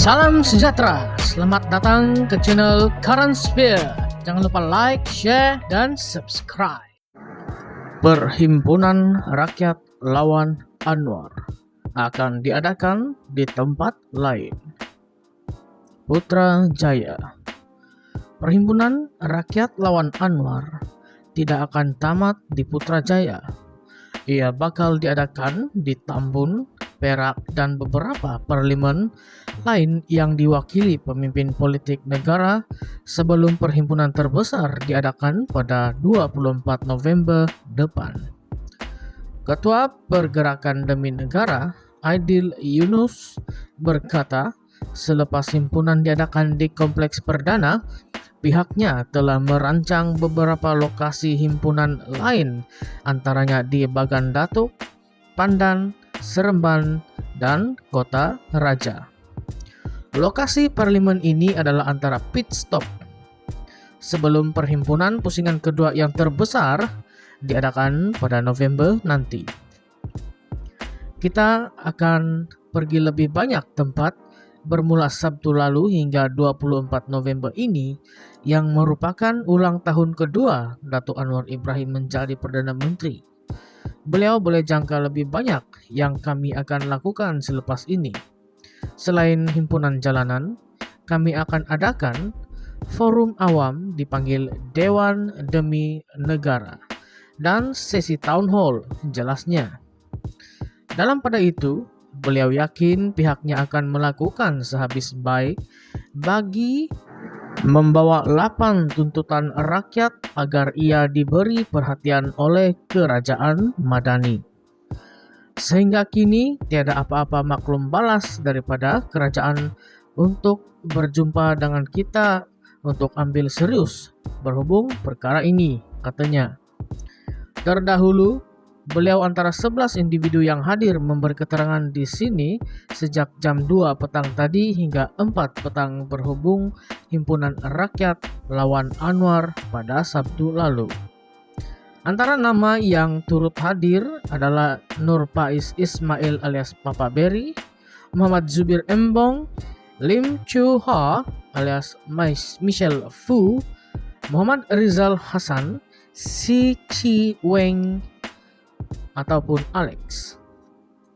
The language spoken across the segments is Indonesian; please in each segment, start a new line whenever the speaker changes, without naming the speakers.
Salam sejahtera, selamat datang ke channel Current Sphere. Jangan lupa like, share, dan subscribe. Perhimpunan Rakyat Lawan Anwar akan diadakan di tempat lain. Putrajaya. Perhimpunan Rakyat Lawan Anwar tidak akan tamat di Putrajaya. Ia bakal diadakan di Tambun, Perak, dan beberapa parlemen lain yang diwakili pemimpin politik negara sebelum perhimpunan terbesar diadakan pada 24 November depan. Ketua Pergerakan Demi Negara, Aidil Yunus, berkata selepas himpunan diadakan di Kompleks Perdana, pihaknya telah merancang beberapa lokasi himpunan lain, antaranya di Bagan Datuk, Pandan, Seremban, dan Kota Raja. Lokasi parlemen ini adalah antara pit stop sebelum perhimpunan pusingan kedua yang terbesar diadakan pada November nanti. Kita akan pergi lebih banyak tempat bermula Sabtu lalu hingga 24 November ini yang merupakan ulang tahun kedua Datuk Anwar Ibrahim menjadi Perdana Menteri. Beliau boleh jangka lebih banyak yang kami akan lakukan selepas ini. Selain himpunan jalanan, kami akan adakan forum awam dipanggil Dewan Demi Negara dan sesi town hall jelasnya. Dalam pada itu, beliau yakin pihaknya akan melakukan sehabis baik bagi membawa 8 tuntutan rakyat agar ia diberi perhatian oleh Kerajaan Madani. Sehingga kini tiada apa-apa maklum balas daripada kerajaan untuk berjumpa dengan kita untuk ambil serius berhubung perkara ini, katanya. Terdahulu, beliau antara 11 individu yang hadir memberi keterangan di sini sejak jam 2 petang tadi hingga 4 petang berhubung Himpunan Rakyat Lawan Anwar pada Sabtu lalu. Antara nama yang turut hadir adalah Nur Faiz Ismail alias Papa Berry, Muhammad Zubir Embong, Lim Chu Ha alias Michelle Fu, Muhammad Rizal Hasan, Si Chi Weng ataupun Alex.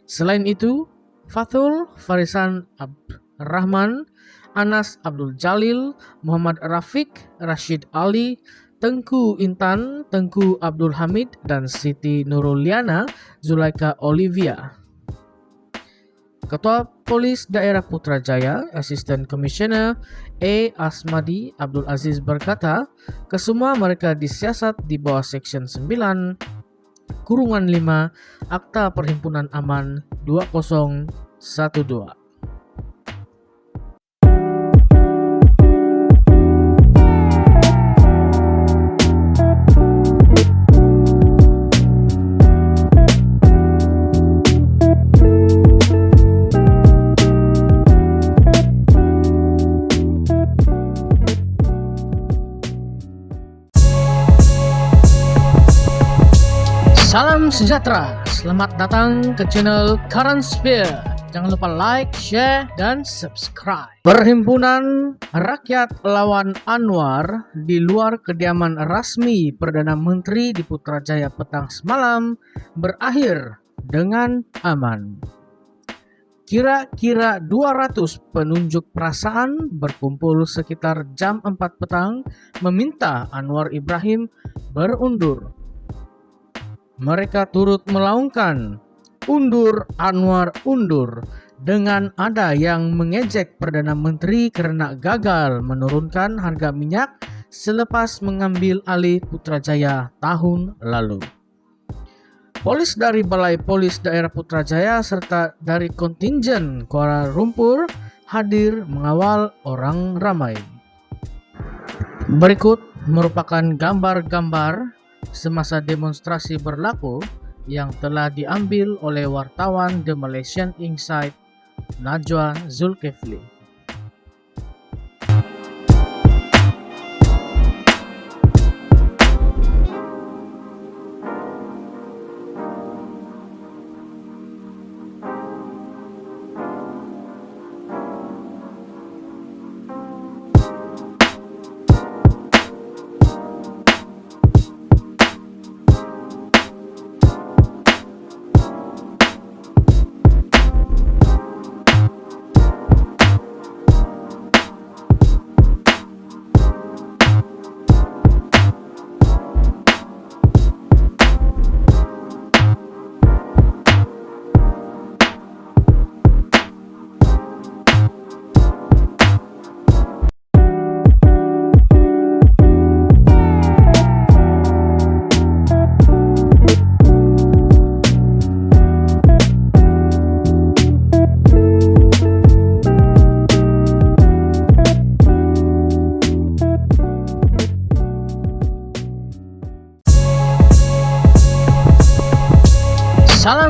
Selain itu, Fathul Farisan Rahman, Anas Abdul Jalil, Muhammad Rafiq, Rashid Ali, Tengku Intan, Tengku Abdul Hamid, dan Siti Nuruliana Zulaika Olivia. Ketua Polis Daerah Putrajaya, Assistant Commissioner A. Asmadi Abdul Aziz berkata, kesemua mereka disiasat di bawah Section 9, Kurungan 5, Akta Perhimpunan Aman 2012. Salam sejahtera, selamat datang ke channel Current Sphere. Jangan lupa like, share, dan subscribe. Perhimpunan Rakyat Lawan Anwar di luar kediaman rasmi Perdana Menteri di Putrajaya petang semalam berakhir dengan aman. Kira-kira 200 penunjuk perasaan berkumpul sekitar jam 4 petang meminta Anwar Ibrahim berundur. Mereka turut melaungkan "Undur Anwar undur" dengan ada yang mengejek Perdana Menteri karena gagal menurunkan harga minyak selepas mengambil alih Putrajaya tahun lalu. Polis dari Balai Polis Daerah Putrajaya serta dari kontingen Kuala Lumpur hadir mengawal orang ramai. Berikut merupakan gambar-gambar semasa demonstrasi berlaku yang telah diambil oleh wartawan The Malaysian Insight Najwa Zulkifli.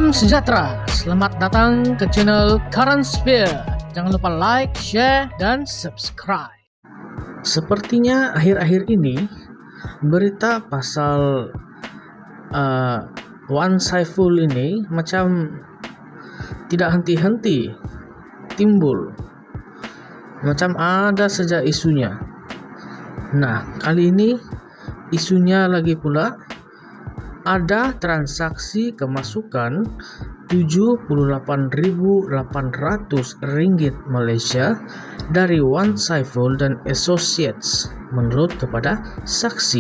Salam sejahtera, selamat datang ke channel Current Sphere. Jangan lupa like, share, dan subscribe. Sepertinya akhir-akhir ini berita pasal Wan Saiful ini macam tidak henti-henti timbul, macam ada saja isunya. Nah, kali ini isunya lagi pula ada transaksi kemasukan Rp78.800 Malaysia dari Wan Saiful dan Associates menurut kepada saksi.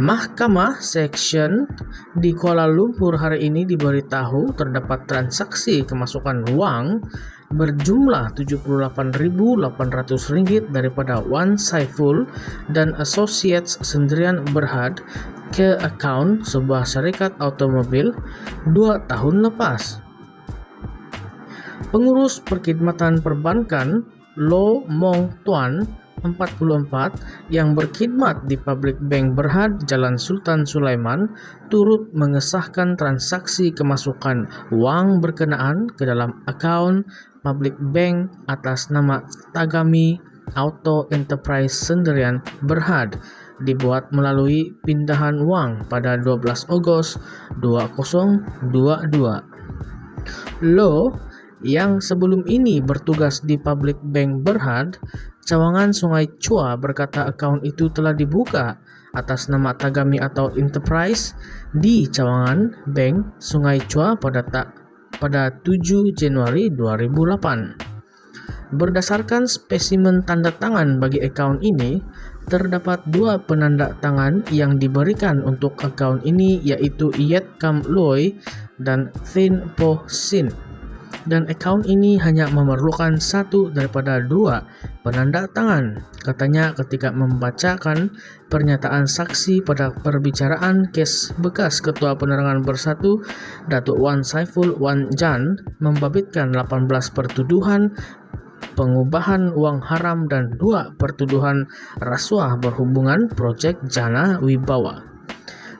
Mahkamah Seksyen di Kuala Lumpur hari ini diberitahu terdapat transaksi kemasukan wang berjumlah Rp78.800 daripada Wan Saiful dan Associates Sendirian Berhad ke akaun sebuah syarikat automobil 2 tahun lepas. Pengurus Perkhidmatan Perbankan Lo Mong Tuan 44 yang berkhidmat di Public Bank Berhad Jalan Sultan Sulaiman turut mengesahkan transaksi kemasukan wang berkenaan ke dalam akaun Public Bank atas nama Tagami Auto Enterprise Sendirian Berhad dibuat melalui pindahan wang pada 12 Ogos 2022. Lo yang sebelum ini bertugas di Public Bank Berhad, Cawangan Sungai Chua berkata akaun itu telah dibuka atas nama Tagami atau Enterprise di Cawangan Bank Sungai Chua pada 7 Januari 2008. Berdasarkan spesimen tanda tangan bagi akaun ini, terdapat 2 penanda tangan yang diberikan untuk akaun ini, yaitu Yet Kam Loy dan Thin Po Sin. Dan akaun ini hanya memerlukan 1 daripada 2 penanda tangan, katanya ketika membacakan pernyataan saksi pada perbicaraan kes bekas Ketua Penerangan Bersatu Datuk Wan Saiful Wan Jan membabitkan 18 pertuduhan pengubahan wang haram dan 2 pertuduhan rasuah berhubungan projek Jana Wibawa.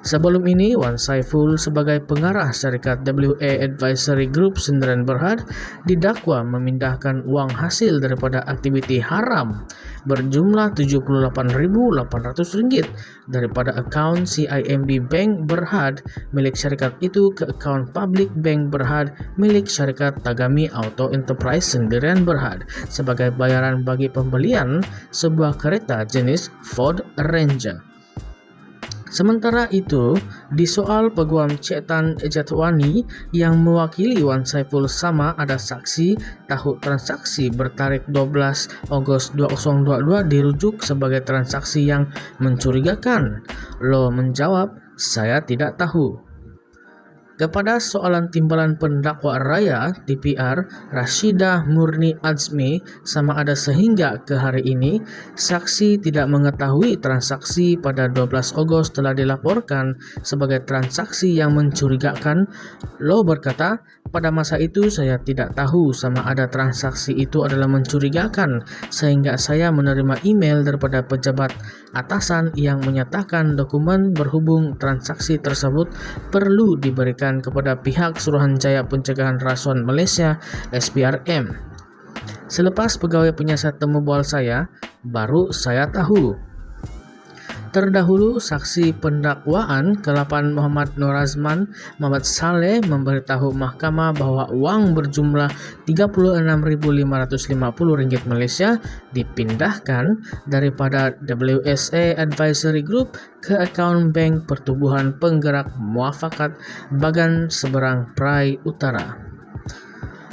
Sebelum ini, Wan Saiful sebagai pengarah syarikat WA Advisory Group Sendirian Berhad didakwa memindahkan wang hasil daripada aktiviti haram berjumlah Rp78.800 daripada akaun CIMB Bank Berhad milik syarikat itu ke akaun Public Bank Berhad milik syarikat Tagami Auto Enterprise Sendirian Berhad sebagai bayaran bagi pembelian sebuah kereta jenis Ford Ranger. Sementara itu, di soal Peguam Cik Tan Jatwani yang mewakili Wan Saiful sama ada saksi tahu transaksi bertarikh 12 Ogos 2022 dirujuk sebagai transaksi yang mencurigakan. Lo menjawab, saya tidak tahu. Kepada soalan timbalan pendakwa raya TPR Rashidah Murni Azmi sama ada sehingga ke hari ini saksi tidak mengetahui transaksi pada 12 Ogos telah dilaporkan sebagai transaksi yang mencurigakan, Lo berkata, pada masa itu saya tidak tahu sama ada transaksi itu adalah mencurigakan sehingga saya menerima email daripada pejabat atasan yang menyatakan dokumen berhubung transaksi tersebut perlu diberikan kepada pihak Suruhanjaya Pencegahan Rasuah Malaysia SPRM. Selepas pegawai penyiasat temu bual saya, baru saya tahu. Terdahulu, saksi pendakwaan ke-8 Muhammad Norazman Muhammad Saleh memberitahu mahkamah bahwa wang berjumlah Rp36.550 Malaysia dipindahkan daripada WSA Advisory Group ke akaun Bank Pertubuhan Penggerak Muafakat Bagan Seberang Perai Utara.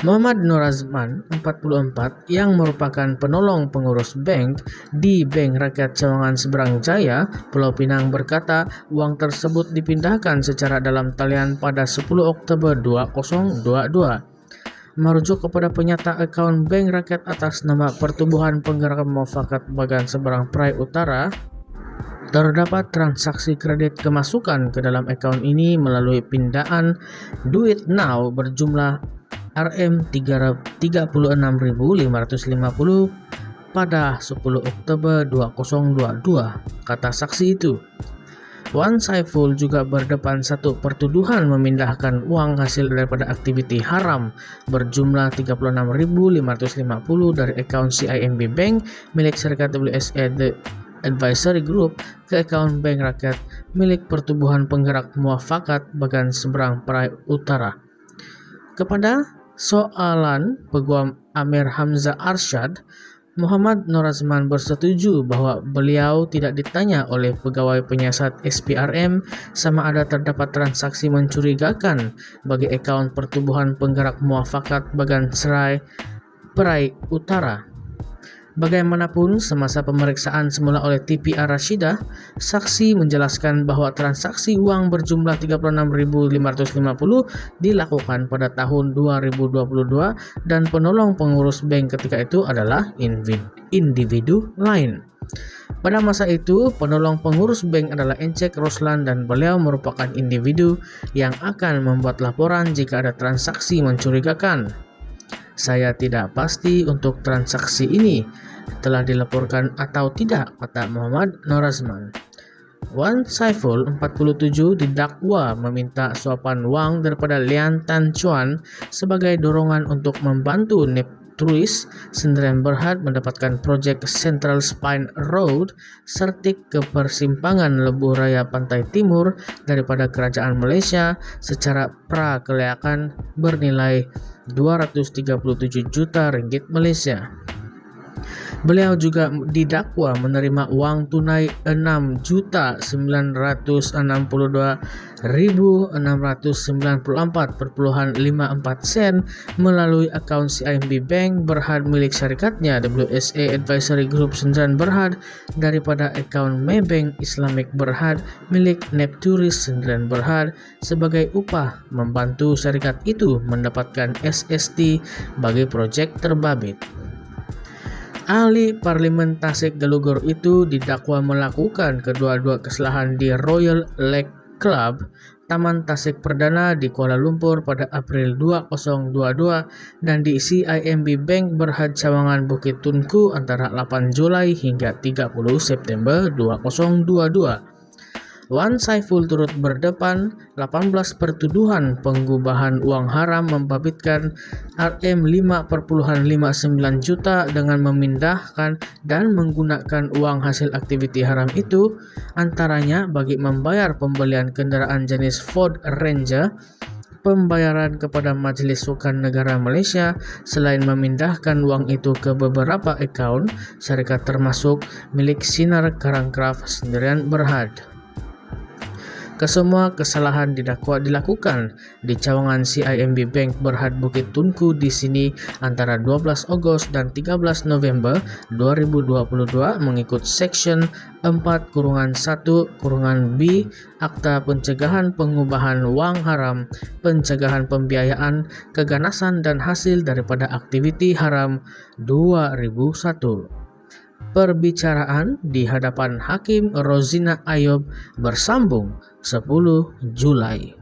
Muhammad Norazman 44 yang merupakan penolong pengurus bank di Bank Rakyat Cawangan Seberang Jaya, Pulau Pinang berkata wang tersebut dipindahkan secara dalam talian pada 10 Oktober 2022. Merujuk kepada penyata akaun Bank Rakyat atas nama Pertubuhan Penggerak Muafakat Bagan Seberang Perai Utara, terdapat transaksi kredit kemasukan ke dalam akaun ini melalui pindaan duit now berjumlah Rm36.550 pada 10 Oktober 2022, kata saksi itu. Wan Saiful juga berdepan satu pertuduhan memindahkan uang hasil daripada aktiviti haram berjumlah 36.550 dari akaun CIMB Bank milik syarikat WSE The Advisory Group ke akaun Bank Rakyat milik Pertubuhan Penggerak Muafakat Bagan Seberang Perai Utara. Kepada soalan Peguam Amir Hamzah Arsyad, Muhammad Norazman bersetuju bahwa beliau tidak ditanya oleh pegawai penyiasat SPRM sama ada terdapat transaksi mencurigakan bagi akaun Pertubuhan Penggerak Muafakat Bagan Serai Perai Utara. Bagaimanapun, semasa pemeriksaan semula oleh TPR Rashidah, saksi menjelaskan bahwa transaksi uang berjumlah 36.550 dilakukan pada tahun 2022 dan penolong pengurus bank ketika itu adalah individu lain. Pada masa itu, penolong pengurus bank adalah Encek Roslan dan beliau merupakan individu yang akan membuat laporan jika ada transaksi mencurigakan. Saya tidak pasti untuk transaksi ini telah dilaporkan atau tidak, kata Muhammad Norazman. Wan Saiful 47 didakwa meminta suapan wang daripada Lian Tan Chuan sebagai dorongan untuk membantu Nepturis Sdn Bhd mendapatkan proyek Central Spine Road sertik ke persimpangan Lebuh Raya Pantai Timur daripada Kerajaan Malaysia secara prakelayakan bernilai 237 juta ringgit Malaysia. Beliau juga didakwa menerima uang tunai 6.962.694.54 sen melalui akaun CIMB Bank Berhad milik syarikatnya WSE Advisory Group Sdn Bhd daripada akaun Maybank Islamic Berhad milik Nepturis Sdn Bhd sebagai upah membantu syarikat itu mendapatkan SST bagi projek terbabit. Ahli Parlimen Tasik Gelugur itu didakwa melakukan kedua-dua kesalahan di Royal Lake Club, Taman Tasik Perdana di Kuala Lumpur pada April 2022 dan di CIMB Bank Berhad Cawangan Bukit Tunku antara 8 Julai hingga 30 September 2022. Wan Saiful turut berdepan 18 pertuduhan penggubahan uang haram membabitkan Rm5,59 juta dengan memindahkan dan menggunakan uang hasil aktiviti haram itu antaranya bagi membayar pembelian kenderaan jenis Ford Ranger, pembayaran kepada Majlis Sukan Negara Malaysia selain memindahkan uang itu ke beberapa akaun syarikat termasuk milik Sinar Karangkraf Sdn Bhd. Kesemua kesalahan didakwa dilakukan di cawangan CIMB Bank Berhad Bukit Tunku di sini antara 12 Ogos dan 13 November 2022 mengikut Section 4-1-B Akta Pencegahan Pengubahan Wang Haram, Pencegahan Pembiayaan, Keganasan dan Hasil daripada Aktiviti Haram 2001. Perbicaraan di hadapan Hakim Rozina Ayob bersambung 10 Julai.